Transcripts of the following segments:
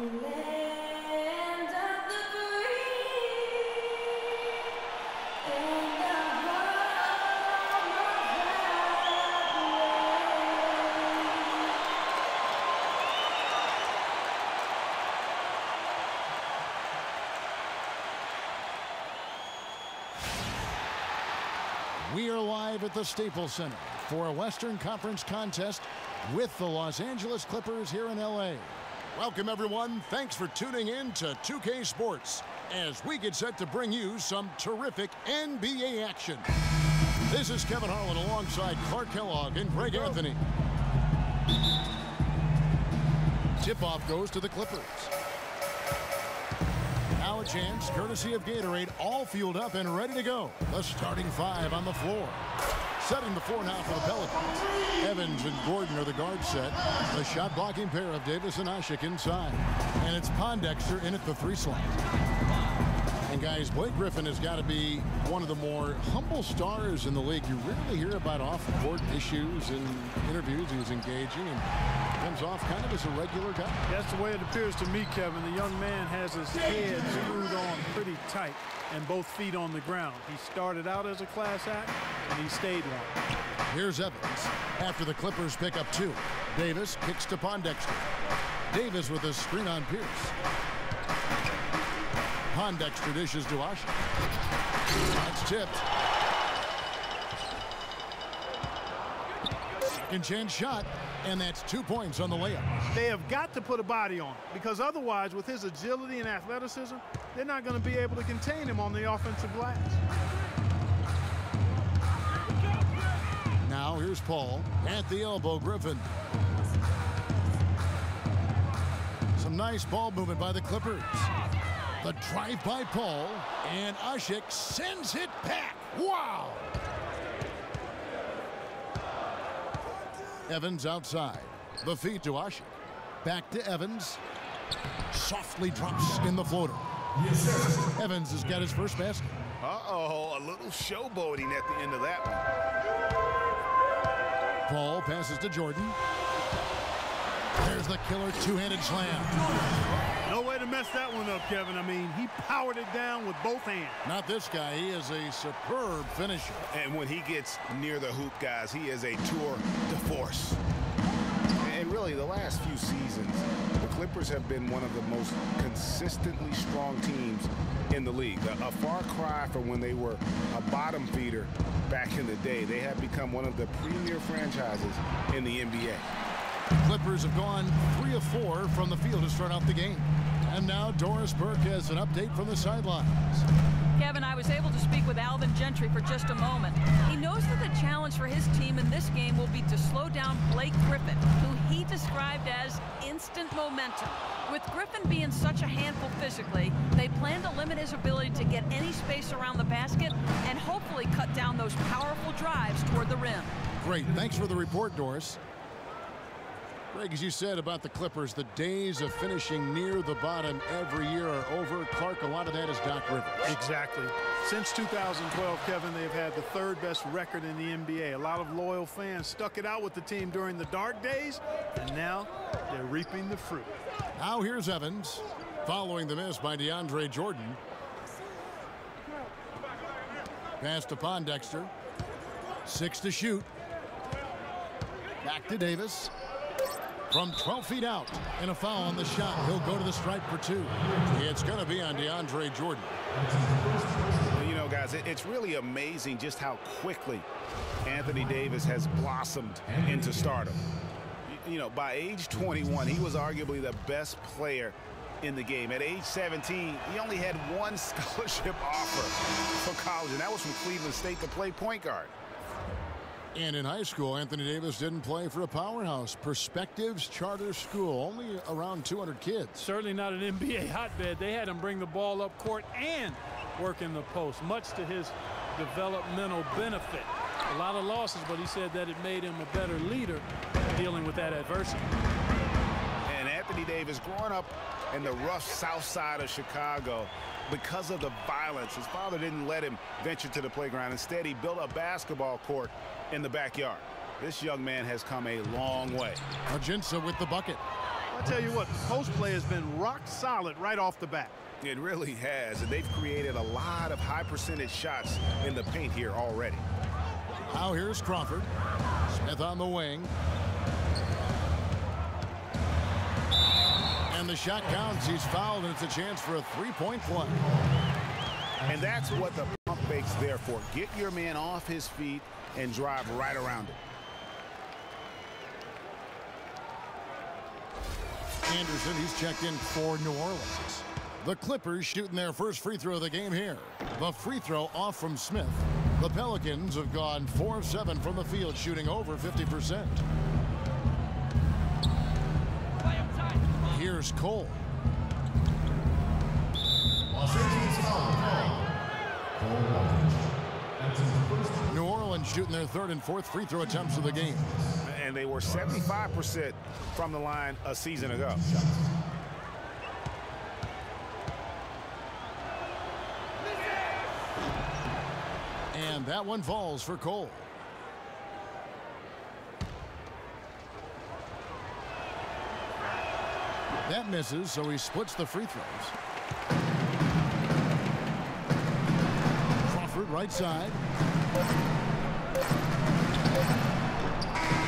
We are live at the Staples Center for a Western Conference contest with the Los Angeles Clippers here in LA. Welcome, everyone. Thanks for tuning in to 2K Sports as we get set to bring you some terrific NBA action. This is Kevin Harlan alongside Clark Kellogg and Greg Anthony. Tip-off goes to the Clippers. Now a chance, courtesy of Gatorade, all fueled up and ready to go. The starting five on the floor. Setting the floor now for the Pelicans. Evans and Gordon are the guard set. The shot-blocking pair of Davis and Ashik inside. And it's Pondexter in at the three slot. And guys, Blake Griffin has got to be one of the more humble stars in the league. You rarely hear about off-court issues and interviews. He's engaging and comes off kind of as a regular guy. That's the way it appears to me, Kevin. The young man has his head screwed on pretty tight and both feet on the ground. He started out as a class act, and he stayed one. Here's Evans after the Clippers pick up two. Davis kicks to Pondexter. Davis with a screen on Pierce. Pondexter dishes to Ashik. That's tipped. Second chance shot, and that's 2 points on the layup. They have got to put a body on him, because otherwise, with his agility and athleticism, they're not going to be able to contain him on the offensive glass. Now here's Paul at the elbow. Griffin. Some nice ball movement by the Clippers. The drive by Paul, and Ashik sends it back. Wow! Evans outside. The feed to Ashik. Back to Evans. Softly drops in the floater. Evans has got his first basket. Uh-oh, a little showboating at the end of that one. Paul passes to Jordan. There's the killer two-handed slam. No way to mess that one up, Kevin. I mean, he powered it down with both hands. Not this guy. He is a superb finisher. And when he gets near the hoop, guys, he is a tour de force. And really, the last few seasons, the Clippers have been one of the most consistently strong teams in the league. A far cry from when they were a bottom feeder back in the day. They have become one of the premier franchises in the NBA. Clippers have gone 3 of 4 from the field to start out the game. And now Doris Burke has an update from the sidelines. Kevin, I was able to speak with Alvin Gentry for just a moment. He knows that the challenge for his team in this game will be to slow down Blake Griffin, who he described as instant momentum. With Griffin being such a handful physically, they plan to limit his ability to get any space around the basket and hopefully cut down those powerful drives toward the rim. Great. Thanks for the report, Doris. Greg, as you said about the Clippers, the days of finishing near the bottom every year are over. Clark, a lot of that is Doc Rivers. Exactly. Since 2012, Kevin, they've had the third best record in the NBA. A lot of loyal fans stuck it out with the team during the dark days, and now they're reaping the fruit. Now here's Evans, following the miss by DeAndre Jordan. Pass to Pondexter. 6 to shoot. Back to Davis. From 12 feet out, and a foul on the shot. He'll go to the stripe for 2. It's going to be on DeAndre Jordan. You know, guys, it's really amazing just how quickly Anthony Davis has blossomed into stardom. You know, by age 21, he was arguably the best player in the game. At age 17, he only had one scholarship offer for college, and that was from Cleveland State to play point guard. And in high school, Anthony Davis didn't play for a powerhouse. Perspectives Charter School, only around 200 kids. Certainly not an NBA hotbed. They had him bring the ball up court and work in the post, much to his developmental benefit. A lot of losses, but he said that it made him a better leader dealing with that adversity. And Anthony Davis, growing up in the rough south side of Chicago, because of the violence, his father didn't let him venture to the playground. Instead, he built a basketball court in the backyard. This young man has come a long way. Ajinça with the bucket. I tell you what, the post play has been rock solid right off the bat. It really has, and they've created a lot of high percentage shots in the paint here already. Now here's Crawford. Smith on the wing. And the shot counts. He's fouled, and it's a chance for a three-point play. And that's what the pump fake's there for. Get your man off his feet and drive right around it. Anderson, he's checked in for New Orleans. The Clippers shooting their first free throw of the game here. The free throw off from Smith. The Pelicans have gone 4 of 7 from the field, shooting over 50%. Here's Cole. New Orleans shooting their third and fourth free throw attempts of the game. And they were 75% from the line a season ago. And that one falls for Cole. That misses, so he splits the free throws. Crawford right side.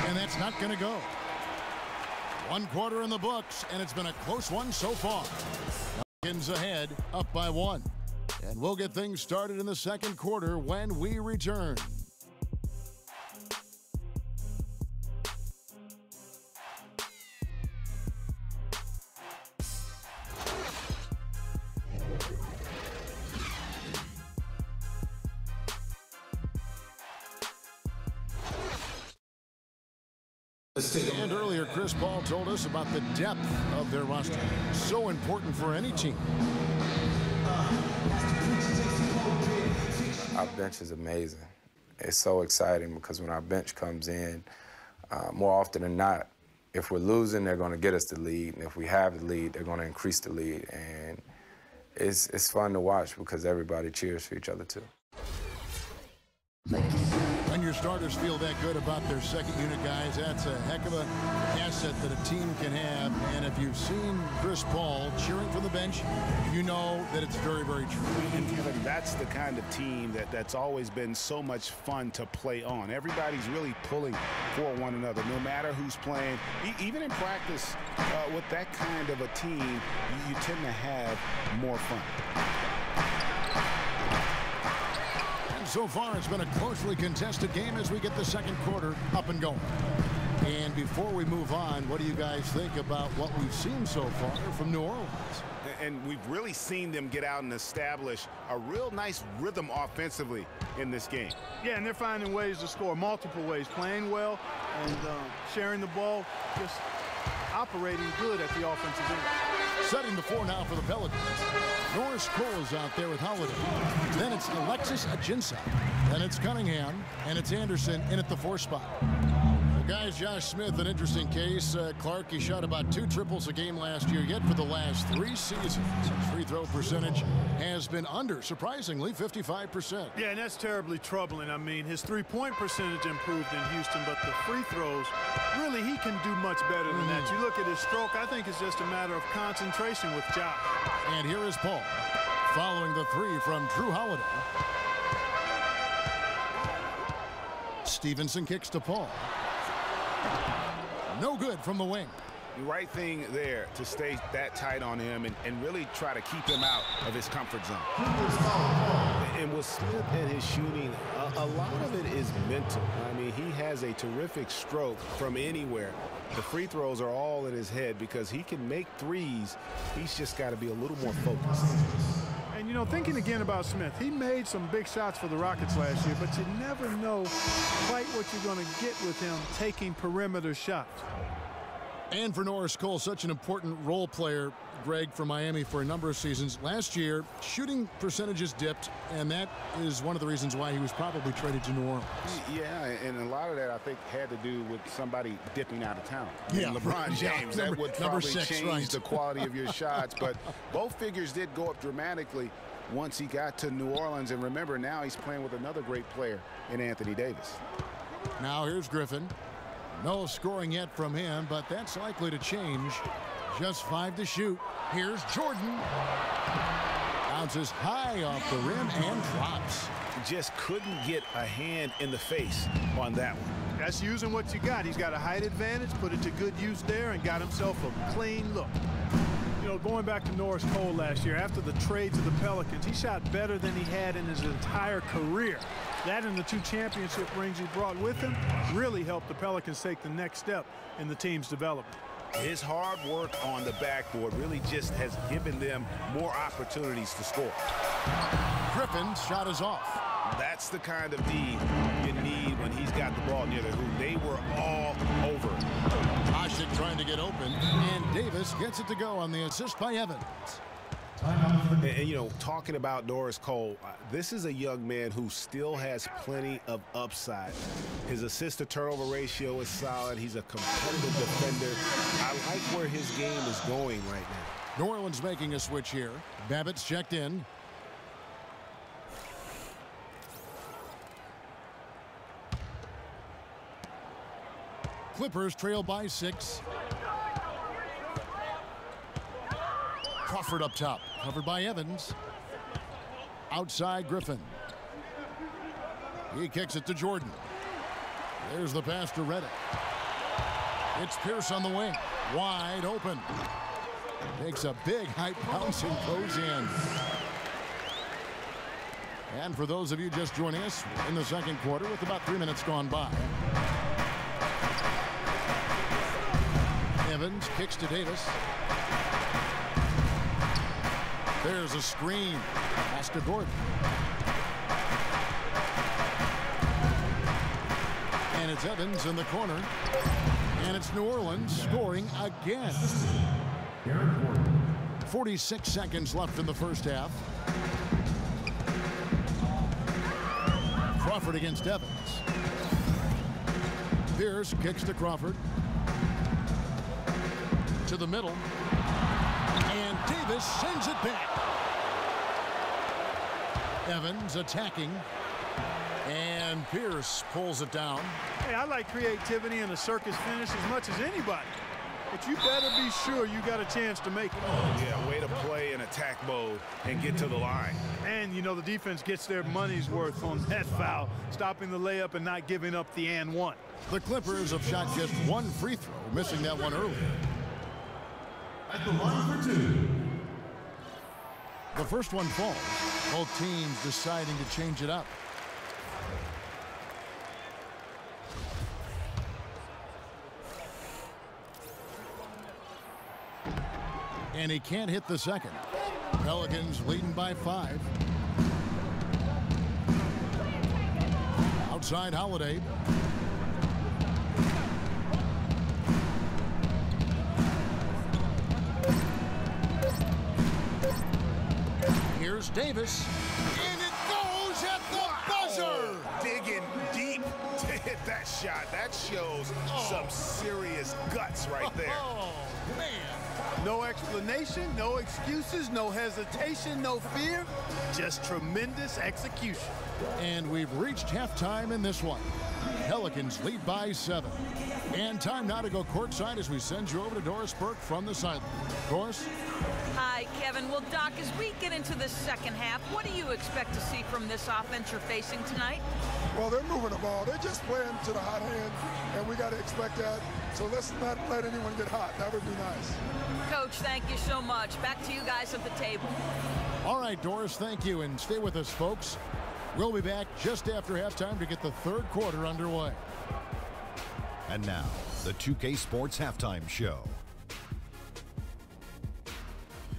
And that's not going to go. 1 quarter in the books, and it's been a close one so far. Pelicans ahead, up by 1. And we'll get things started in the second quarter when we return. And earlier, Chris Paul told us about the depth of their roster. So important for any team. Our bench is amazing. It's so exciting because when our bench comes in, more often than not, if we're losing, they're going to get us the lead. And if we have the lead, they're going to increase the lead. And it's fun to watch because everybody cheers for each other, too. When your starters feel that good about their second unit guys, that's a heck of an asset that a team can have. And if you've seen Chris Paul cheering from the bench, you know that it's very, very true. And Kevin, that's the kind of team that's always been so much fun to play on. Everybody's really pulling for one another, no matter who's playing. Even in practice, with that kind of a team, you tend to have more fun. So far, it's been a closely contested game as we get the second quarter up and going. And before we move on, what do you guys think about what we've seen so far from New Orleans? And we've really seen them get out and establish a real nice rhythm offensively in this game. Yeah, and they're finding ways to score, multiple ways, playing well and sharing the ball, just operating good at the offensive end. Setting the floor now for the Pelicans. Norris Cole is out there with Holiday. Then it's Alexis Ajinça. Then it's Cunningham. And it's Anderson in at the 4 spot. Well, guys, Josh Smith, an interesting case. Clark, he shot about 2 triples a game last year, yet for the last 3 seasons, his free throw percentage has been under, surprisingly, 55%. Yeah, and that's terribly troubling. I mean, his three-point percentage improved in Houston, but the free throws, really, he can do much better than that. You look at his stroke, I think it's just a matter of concentration with Josh. And here is Paul, following the 3 from Drew Holiday. Stevenson kicks to Paul. No good from the wing. The right thing there to stay that tight on him and really try to keep him out of his comfort zone. And with Smith and his shooting, a lot of it is mental. I mean, he has a terrific stroke from anywhere. The free throws are all in his head because he can make threes. He's just got to be a little more focused. And, you know, thinking again about Smith, he made some big shots for the Rockets last year, but you never know quite what you're going to get with him taking perimeter shots. And for Norris Cole, such an important role player, Greg, for Miami for a number of seasons. Last year, shooting percentages dipped, and that is one of the reasons why he was probably traded to New Orleans. Yeah, and a lot of that, I think, had to do with somebody dipping out of town. Yeah, LeBron James, that would probably 6, change right. the quality of your shots. But both figures did go up dramatically once he got to New Orleans. And remember, now he's playing with another great player in Anthony Davis. Now here's Griffin. No scoring yet from him, but that's likely to change Just 5 to shoot. Here's Jordan. Bounces high off the rim and drops. Just couldn't get a hand in the face on that one. That's using what you got. He's got a height advantage, put it to good use there, and got himself a clean look. You know, going back to Norris Cole last year, after the trade to the Pelicans, he shot better than he had in his entire career. That and the 2 championship rings he brought with him really helped the Pelicans take the next step in the team's development. His hard work on the backboard really just has given them more opportunities to score. Griffin's shot is off. That's the kind of D you need when he's got the ball near the hoop. They were all over. Oshik trying to get open, and Davis gets it to go on the assist by Evans. And you know, talking about Norris Cole, this is a young man who still has plenty of upside. His assist-to-turnover ratio is solid. He's a competitive defender. I like where his game is going right now. New Orleans making a switch here. Babbitt's checked in. Clippers trail by 6. Crawford up top, covered by Evans. Outside Griffin. He kicks it to Jordan. There's the pass to Reddick. It's Pierce on the wing, wide open. Takes a big height bounce and goes in. And for those of you just joining us in the second quarter with about 3 minutes gone by. Evans kicks to Davis. There's a screen. Pass to Gordon. And it's Evans in the corner. And it's New Orleans scoring again. 46 seconds left in the first half. Crawford against Evans. Pierce kicks to Crawford. To the middle. And Davis sends it back. Evans attacking. And Pierce pulls it down. Hey, I like creativity and a circus finish as much as anybody. But you better be sure you got a chance to make it. Yeah, way to play in attack mode and get to the line. And, you know, the defense gets their money's worth on that foul, stopping the layup and not giving up the and one. The Clippers have shot just 1 free throw, missing that one earlier. At the line for 2. The first one falls. Both teams deciding to change it up. And he can't hit the second. Pelicans leading by 5. Outside Holiday. Here's Davis. And it goes at the buzzer. Digging deep to hit that shot. That shows some serious guts right there. Oh, man. No explanation, no excuses, no hesitation, no fear, just tremendous execution. And we've reached halftime in this one. Pelicans lead by 7. And time now to go courtside as we send you over to Doris Burke from the sideline. Doris? Hi, Kevin. Well, Doc, as we get into the second half, what do you expect to see from this offense you're facing tonight? Well, they're moving the ball. They're just playing to the hot hand, and we got to expect that. So let's not let anyone get hot. That would be nice. Coach, thank you so much. Back to you guys at the table. All right, Doris, thank you. And stay with us, folks. We'll be back just after halftime to get the third quarter underway. And now, the 2K Sports Halftime Show.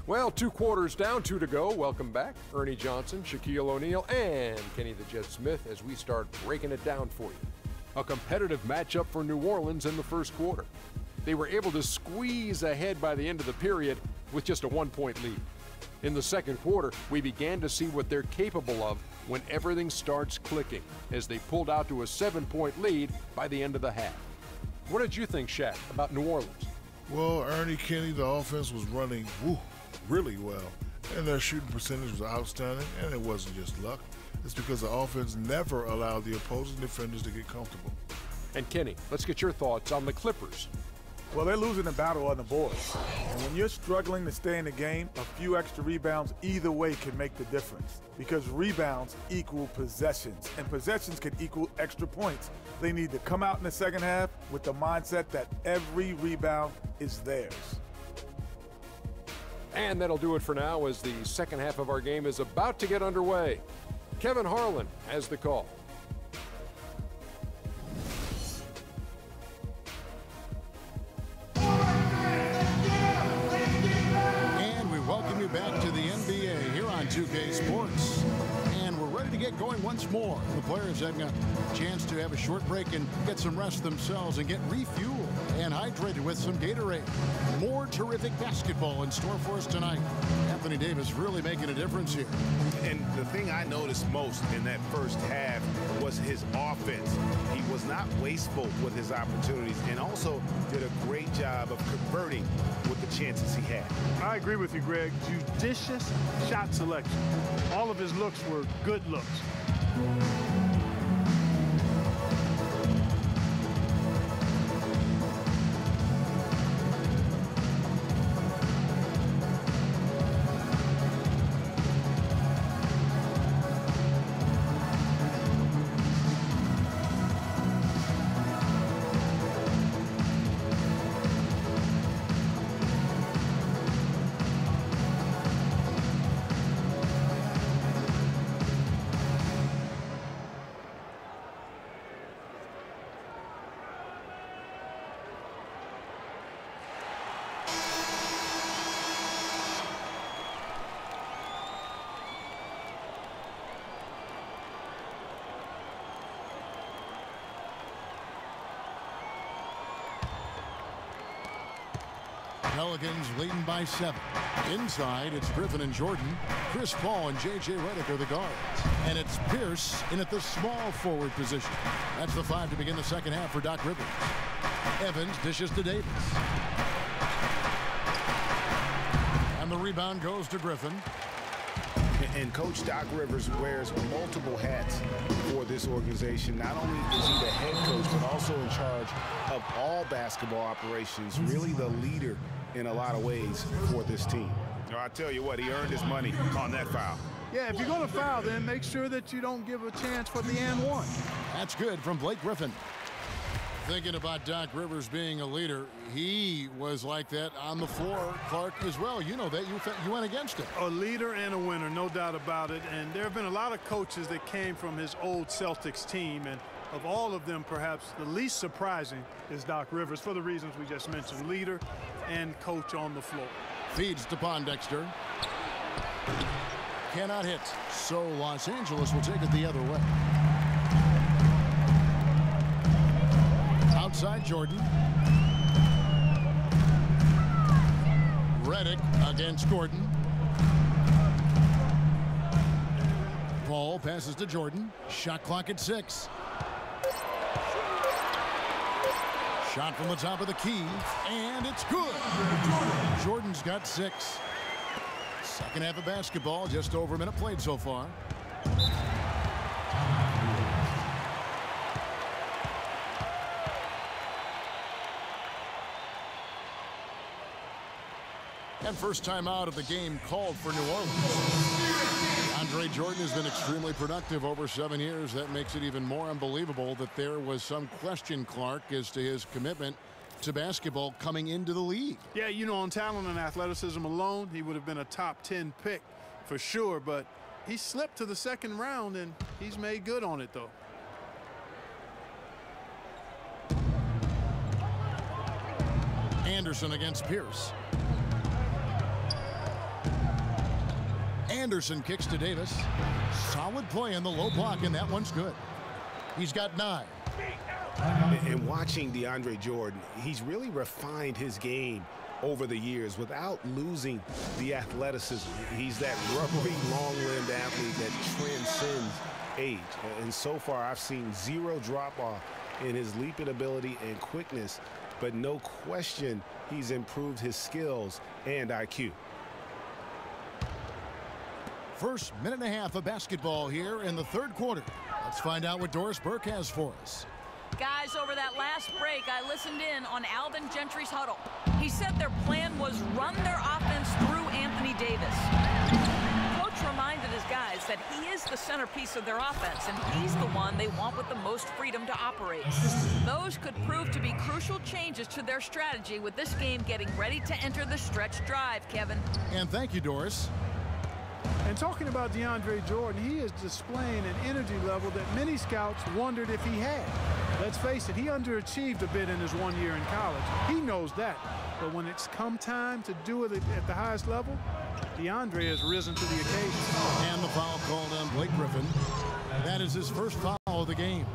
Well, 2 quarters down, 2 to go. Welcome back, Ernie Johnson, Shaquille O'Neal, and Kenny the Jet Smith as we start breaking it down for you. A competitive matchup for New Orleans in the first quarter. They were able to squeeze ahead by the end of the period with just a 1-point lead. In the second quarter, we began to see what they're capable of when everything starts clicking as they pulled out to a 7-point lead by the end of the half. What did you think, Shaq, about New Orleans? Well, Ernie, Kenny, the offense was running really well, and their shooting percentage was outstanding, and it wasn't just luck. It's because the offense never allowed the opposing defenders to get comfortable. And Kenny, let's get your thoughts on the Clippers. Well, they're losing the battle on the boards. And when you're struggling to stay in the game, a few extra rebounds either way can make the difference. Because rebounds equal possessions, and possessions can equal extra points. They need to come out in the second half with the mindset that every rebound is theirs. And that'll do it for now as the second half of our game is about to get underway. Kevin Harlan has the call. Welcome you back to the NBA here on 2K Sports. And we're ready to get going once more. The players having a chance to have a short break and get some rest themselves and get refueled and hydrated with some Gatorade. More terrific basketball in store for us tonight. Anthony Davis really making a difference here. And the thing I noticed most in that first half was his offense. He was not wasteful with his opportunities and also did a great job of converting with the chances he had. I agree with you, Greg. Judicious shot selection. All of his looks were good looks. Pelicans leading by 7. Inside, it's Griffin and Jordan. Chris Paul and J.J. Redick are the guards. And it's Pierce in at the small forward position. That's the 5 to begin the second half for Doc Rivers. Evans dishes to Davis. And the rebound goes to Griffin. And Coach Doc Rivers wears multiple hats for this organization. Not only is he the head coach, but also in charge of all basketball operations, really the leader in a lot of ways for this team. I tell you what, he earned his money on that foul. Yeah, if you're going to foul, then make sure that you don't give a chance for the and one. That's good from Blake Griffin. Thinking about Doc Rivers being a leader, he was like that on the floor, Clark, as well. You know that. You went against him. A leader and a winner, no doubt about it. And there have been a lot of coaches that came from his old Celtics team. And of all of them, perhaps the least surprising is Doc Rivers for the reasons we just mentioned. Leader and coach on the floor. Feeds to Pondexter. Cannot hit. So Los Angeles will take it the other way. Outside Jordan. Redick against Gordon. Paul passes to Jordan. Shot clock at 6. Shot from the top of the key, and it's good. Jordan's got 6. Second half of basketball, just over a minute played so far. And first time out of the game called for New Orleans. Andre Jordan has been extremely productive over 7 years. That makes it even more unbelievable that there was some question, Clark, as to his commitment to basketball coming into the league. Yeah, you know, on talent and athleticism alone, he would have been a top 10 pick for sure, but he slipped to the second round, and he's made good on it, though. Anderson against Pierce. Anderson kicks to Davis. Solid play in the low block, and that one's good. He's got 9. And watching DeAndre Jordan, he's really refined his game over the years without losing the athleticism. He's that rubbery, long-limbed athlete that transcends age. And so far, I've seen 0 drop-off in his leaping ability and quickness, but no question he's improved his skills and IQ. First minute and a half of basketball here in the third quarter. Let's find out what Doris Burke has for us. Guys, over that last break, I listened in on Alvin Gentry's huddle. He said their plan was run their offense through Anthony Davis. Coach reminded his guys that he is the centerpiece of their offense, and he's the one they want with the most freedom to operate. Those could prove to be crucial changes to their strategy with this game getting ready to enter the stretch drive, Kevin. And thank you, Doris. And talking about DeAndre Jordan, he is displaying an energy level that many scouts wondered if he had. Let's face it, he underachieved a bit in his 1 year in college. He knows that. But when it's come time to do it at the highest level, DeAndre has risen to the occasion. And the foul called on Blake Griffin. That is his first foul of the game.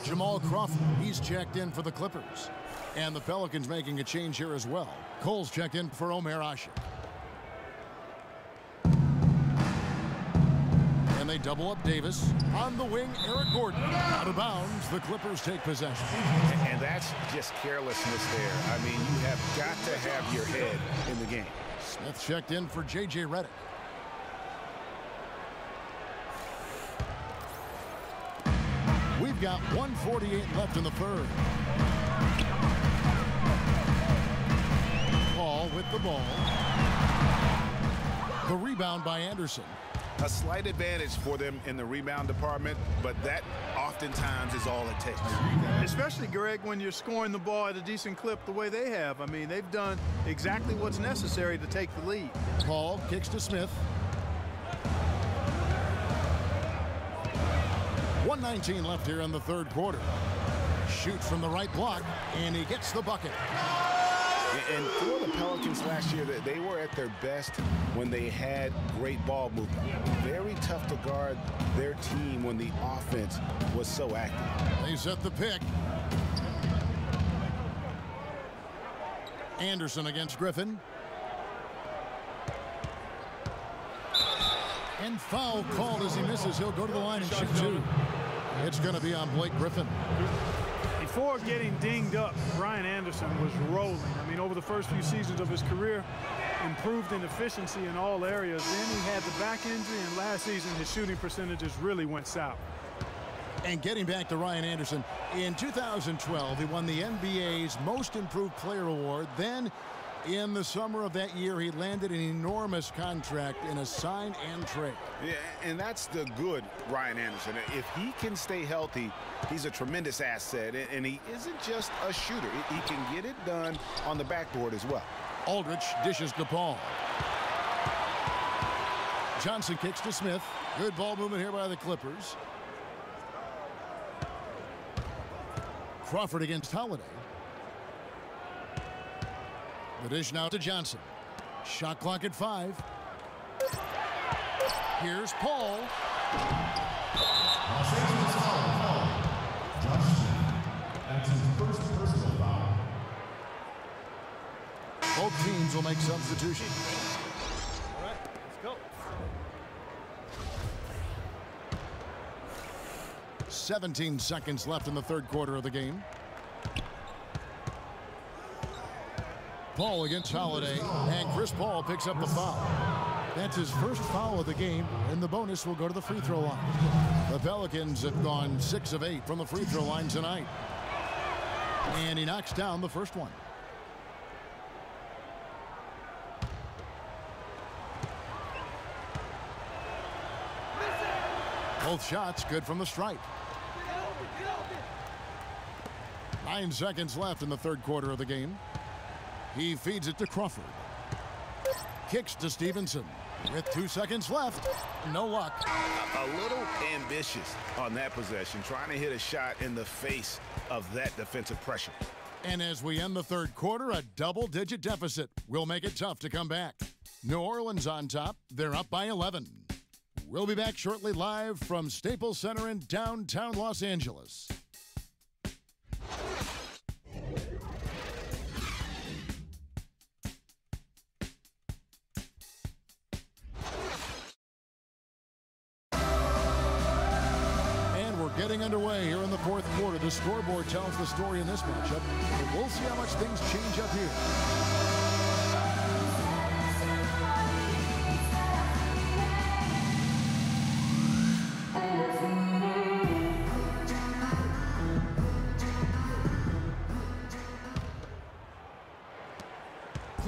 Jamal Crawford, he's checked in for the Clippers. And the Pelicans making a change here as well. Cole's checked in for Omer Asik. And they double up Davis. On the wing, Eric Gordon. Out of bounds, the Clippers take possession. And that's just carelessness there. I mean, you have got to have your head in the game. Smith checked in for J.J. Redick. We've got 1:48 left in the third. Paul with the ball. The rebound by Anderson. A slight advantage for them in the rebound department, but that oftentimes is all it takes. Especially, Greg, when you're scoring the ball at a decent clip the way they have. I mean, they've done exactly what's necessary to take the lead. Paul kicks to Smith. 1:19 left here in the third quarter. Shoots from the right block, and he gets the bucket. And for the Pelicans last year, they were at their best when they had great ball movement. Very tough to guard their team when the offense was so active. They set the pick. Anderson against Griffin. And foul called as he misses. He'll go to the line and shoot two. It's going to be on Blake Griffin. Before getting dinged up, Brian Anderson was rolling. I mean, over the first few seasons of his career, improved in efficiency in all areas. Then he had the back injury, and last season his shooting percentages really went south. And getting back to Ryan Anderson, in 2012, he won the NBA's Most Improved Player Award. Then, in the summer of that year, he landed an enormous contract in a sign and trade. Yeah, and that's the good Ryan Anderson. If he can stay healthy, he's a tremendous asset, and he isn't just a shooter. He can get it done on the backboard as well. Aldridge dishes to Paul. Johnson kicks to Smith. Good ball movement here by the Clippers. Crawford against Holiday. The dish now to Johnson. Shot clock at 5. Here's Paul. That's his first personal foul. Both teams will make substitutions. All right, let's go. 17 seconds left in the third quarter of the game. Paul against Holiday, and Chris Paul picks up the foul. That's his first foul of the game, and the bonus will go to the free throw line. The Pelicans have gone 6 of 8 from the free throw line tonight. And he knocks down the first one. Both shots good from the stripe. 9 seconds left in the third quarter of the game. He feeds it to Crawford. Kicks to Stevenson. With 2 seconds left, no luck. A little ambitious on that possession, trying to hit a shot in the face of that defensive pressure. And as we end the third quarter, a double-digit deficit will make it tough to come back. New Orleans on top. They're up by 11. We'll be back shortly live from Staples Center in downtown Los Angeles. Getting underway here in the fourth quarter. The scoreboard tells the story in this matchup, but we'll see how much things change up here.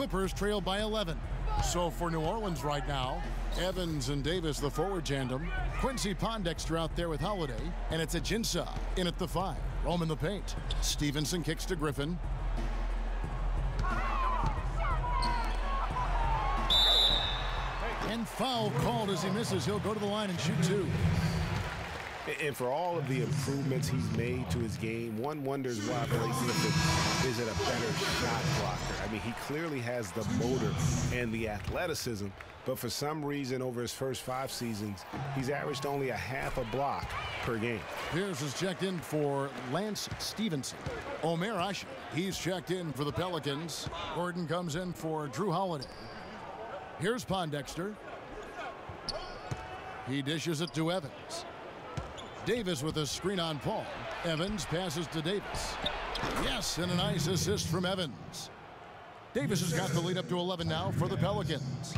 Clippers trail by 11. So for New Orleans right now, Evans and Davis, the forward tandem. Quincy Pondexter out there with Holiday. And it's Ajinça in at the 5. Rome in the paint. Stevenson kicks to Griffin. And foul called as he misses. He'll go to the line and shoot 2. And for all of the improvements he's made to his game, one wonders why Blake Griffin isn't a better shot blocker. I mean, he clearly has the motor and the athleticism, but for some reason over his first 5 seasons, he's averaged only a half a block per game. Pierce is checked in for Lance Stevenson. Omer Ashe, he's checked in for the Pelicans. Gordon comes in for Drew Holiday. Here's Pondexter. He dishes it to Evans. Davis with a screen on Paul. Evans passes to Davis. Yes, and a nice assist from Evans. Davis has got the lead up to 11 now for the Pelicans.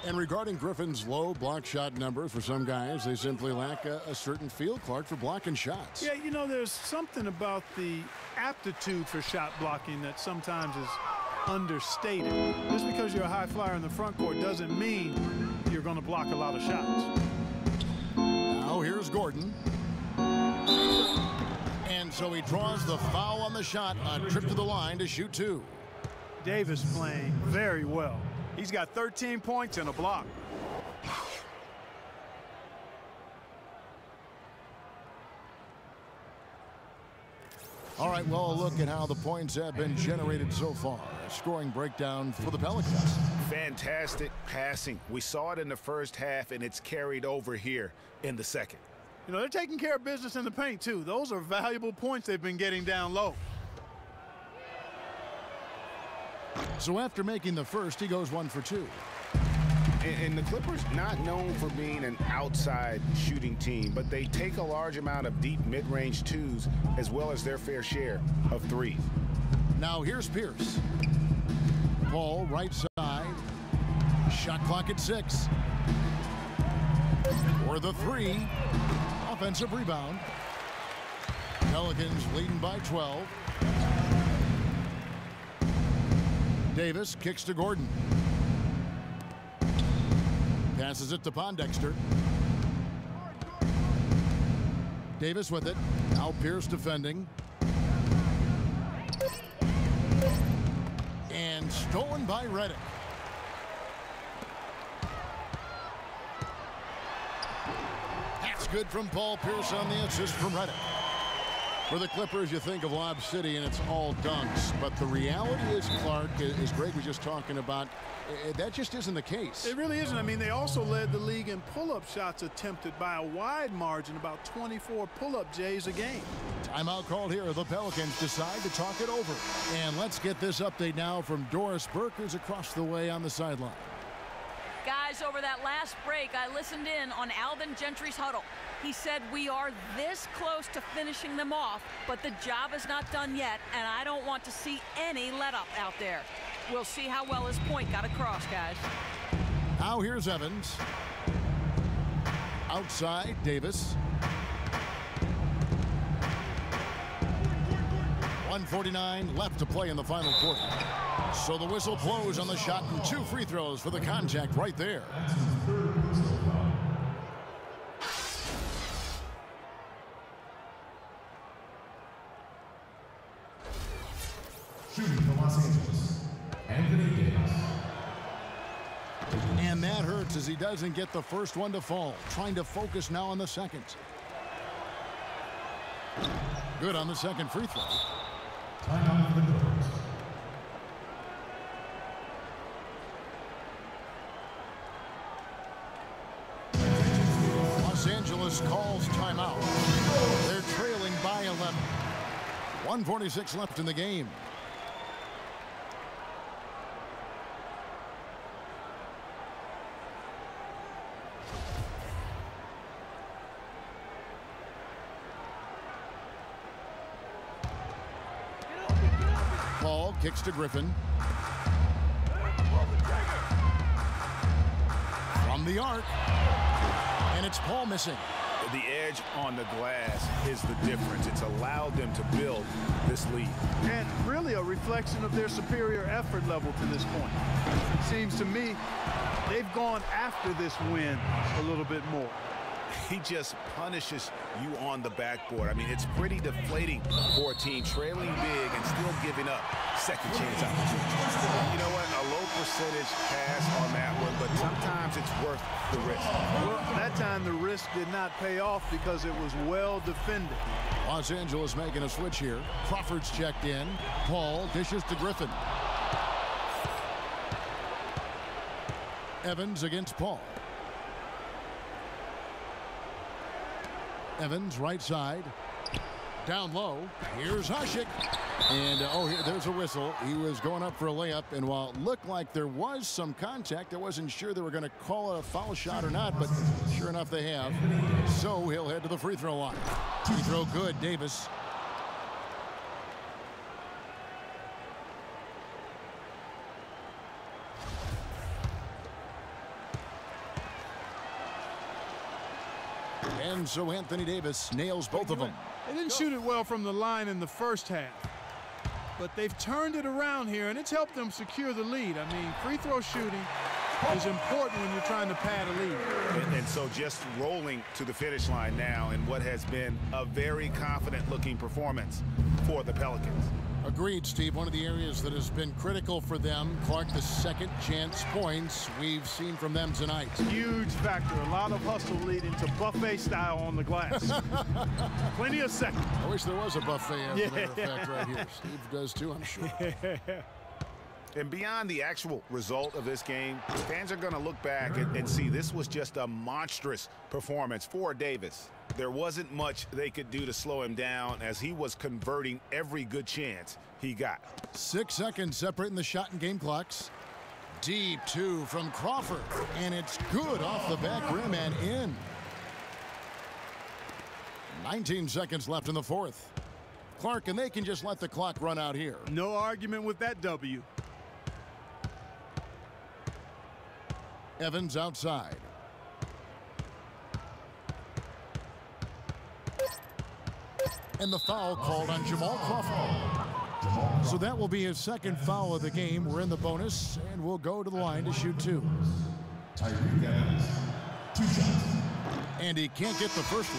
And regarding Griffin's low block shot numbers, for some guys, they simply lack a certain feel, Clark, for blocking shots. Yeah, you know, there's something about the aptitude for shot blocking that sometimes is understated. Just because you're a high flyer in the front court doesn't mean you're going to block a lot of shots. Now here's Gordon. And so he draws the foul on the shot, a trip to the line to shoot 2. Davis playing very well. He's got 13 points and a block. All right, well, a look at how the points have been generated so far. A scoring breakdown for the Pelicans. Fantastic passing. We saw it in the first half, and it's carried over here in the second. You know, they're taking care of business in the paint, too. Those are valuable points they've been getting down low. So after making the first, he goes 1 for 2. And the Clippers, not known for being an outside shooting team, but they take a large amount of deep mid-range 2s as well as their fair share of 3s. Now here's Pierce. Paul, right side. Shot clock at 6. For the 3. Offensive rebound. Pelicans leading by 12. Davis kicks to Gordon. Passes it to Pondexter. Davis with it. Now Pierce defending. And stolen by Redick. That's good from Paul Pierce on the assist from Redick. For the Clippers, you think of Lob City and it's all dunks. But the reality is, Clark, as Greg was just talking about, that just isn't the case. It really isn't. I mean, they also led the league in pull-up shots attempted by a wide margin, about 24 pull-up J's a game. Timeout called here. The Pelicans decide to talk it over. And let's get this update now from Doris Burke, who's across the way on the sideline. Guys, over that last break, I listened in on Alvin Gentry's huddle. He said we are this close to finishing them off, but the job is not done yet, and I don't want to see any let-up out there. We'll see how well his point got across, guys. Now here's Evans. Outside, Davis. 1:49 left to play in the final quarter. So the whistle blows on the shot and 2 free throws for the contact right there. Shooting for Los Angeles, Anthony Davis. And that hurts as he doesn't get the first one to fall. Trying to focus now on the second. Good on the second free throw. Timeout for the Clippers. Los Angeles calls timeout. They're trailing by 11. 1:46 left in the game. Paul kicks to Griffin. From the arc. And it's Paul missing. The edge on the glass is the difference. It's allowed them to build this lead. And really a reflection of their superior effort level to this point. It seems to me they've gone after this win a little bit more. He just punishes you on the backboard. I mean, it's pretty deflating for a team trailing big and still giving up second chance opportunities. You know what? A low percentage pass on that one, but sometimes it's worth the risk. Well, that time the risk did not pay off because it was well defended. Los Angeles making a switch here. Crawford's checked in. Paul dishes to Griffin. Evans against Paul. Evans right side. Down low. Here's Hasek. And there's a whistle. He was going up for a layup, and while it looked like there was some contact, I wasn't sure they were going to call it a foul shot or not, but sure enough they have. So he'll head to the free throw line. Free throw good, Davis. And so Anthony Davis nails both of them. They didn't shoot it well from the line in the first half, but they've turned it around here, and it's helped them secure the lead. I mean, free throw shooting is important when you're trying to pad a lead. And so just rolling to the finish line now in what has been a very confident-looking performance for the Pelicans. Agreed, Steve. One of the areas that has been critical for them, Clark, the second chance points we've seen from them tonight. Huge factor. A lot of hustle leading to buffet style on the glass. Plenty of seconds. I wish there was a buffet, as a matter of fact, right here. Steve does too, I'm sure. And beyond the actual result of this game, fans are going to look back and see this was just a monstrous performance for Davis. There wasn't much they could do to slow him down as he was converting every good chance he got. 6 seconds separating the shot and game clocks. Deep two from Crawford, and it's good off the back rim and in. 19 seconds left in the fourth. Clark, and they can just let the clock run out here. No argument with that W. Evans outside. And the foul called on Jamal Crawford. So that will be his second foul of the game. We're in the bonus, and we'll go to the line to shoot two. And he can't get the first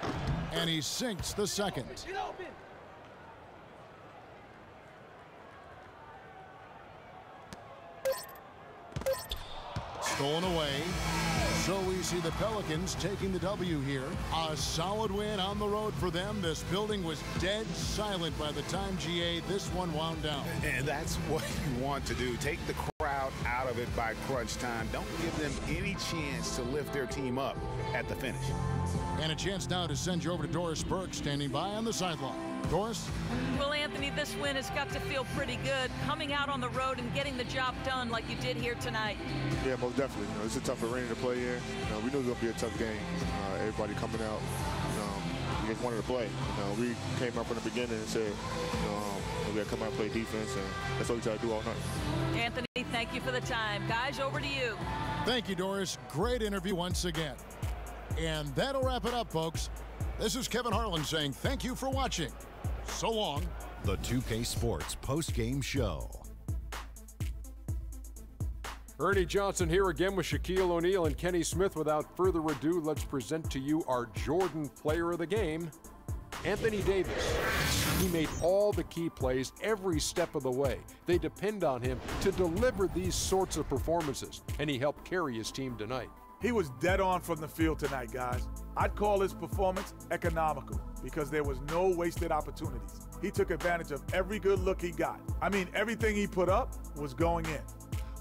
one. And he sinks the second. Stolen away. So we see the Pelicans taking the W here. A solid win on the road for them. This building was dead silent by the time, GA, this one wound down. And that's what you want to do. Take the crowd out of it by crunch time. Don't give them any chance to lift their team up at the finish. And a chance now to send you over to Doris Burke, standing by on the sideline. Doris? Well, Anthony, this win has got to feel pretty good, coming out on the road and getting the job done like you did here tonight. Yeah, most definitely. It's a tough arena to play here. We knew it was going to be a tough game. Everybody coming out, we just wanted to play. We came up in the beginning and said, we got to come out and play defense, and that's what we try to do all night. Anthony, thank you for the time. Guys, over to you. Thank you, Doris. Great interview once again. And that'll wrap it up, folks. This is Kevin Harlan saying thank you for watching. So long. The 2K Sports post-game show. Ernie Johnson here again with Shaquille O'Neal and Kenny Smith. Without further ado, let's present to you our Jordan player of the game, Anthony Davis. He made all the key plays every step of the way. They depend on him to deliver these sorts of performances, and he helped carry his team tonight. He was dead on from the field tonight, guys. I'd call his performance economical because there was no wasted opportunities. He took advantage of every good look he got. I mean, everything he put up was going in.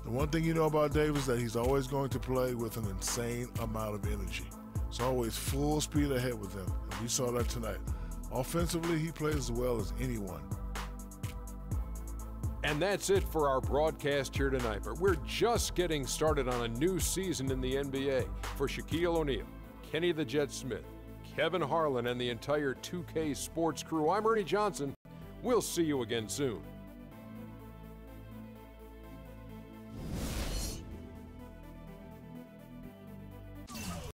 The one thing you know about Davis is that he's always going to play with an insane amount of energy. It's always full speed ahead with him, and we saw that tonight. Offensively, he plays as well as anyone. And that's it for our broadcast here tonight. But we're just getting started on a new season in the NBA. For Shaquille O'Neal, Kenny the Jet Smith, Kevin Harlan, and the entire 2K Sports crew, I'm Ernie Johnson. We'll see you again soon.